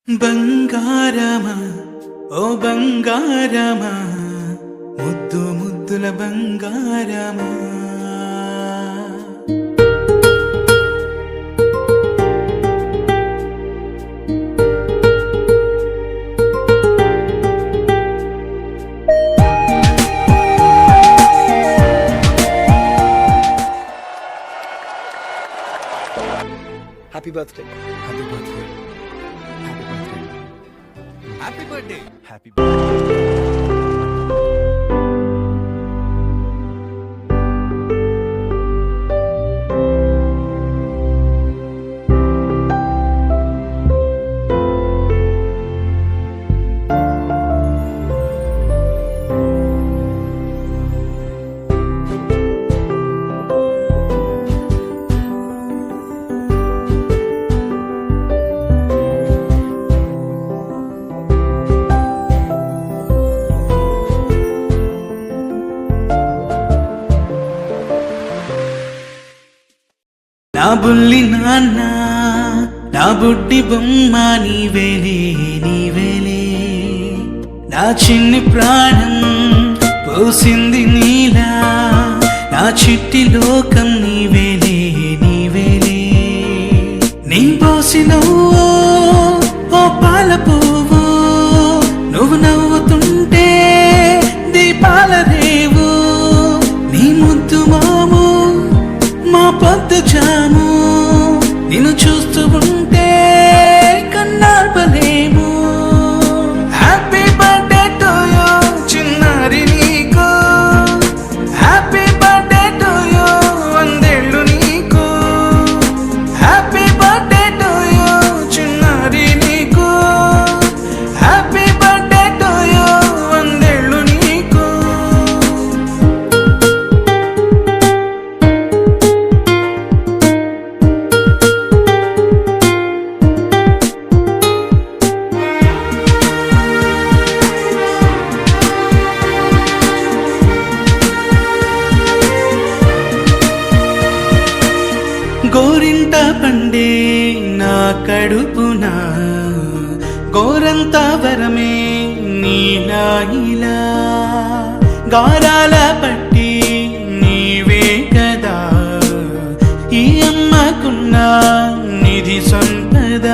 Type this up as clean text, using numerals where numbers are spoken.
బంగారమా ఓ బంగారమా ముద్దు ముద్దుల బంగారమా happy birthday happy birthday happy birthday happy birthday నా బుల్లి నాన్న నా బుడ్డి బొమ్మ నీవేలే నీవేలే నా చిన్ని ప్రాణం పోసింది నీలా నా చిట్టి లోకం నీవేలే నీవేలే నీ పోసినవో ఓ పాల పువ్వు నువ్వు నవ్వుతుంటే దీపాల రేవు నీ ముద్దు మాము మా పొద్దు జాము నిన్ను చూస్తూ ఉంటే కన్నార్పలేము హ్యాపీ బర్త్డే టు యూ చిన్నారి నీకు హ్యాపీ బర్త్డే టు యూ వందేళ్ళు నీకు హ్యాపీ బర్త్డే టు యూ చిన్నారి నీకు హ్యాపీ బర్త్డే టు యూ వందేళ్ళు నీకు గోరింట పండే నా కడుపున గోరంత వరమే నీలా ఇలా గారాల పట్టి నీవే కదా ఈ అమ్మకున్న నిధి సంపద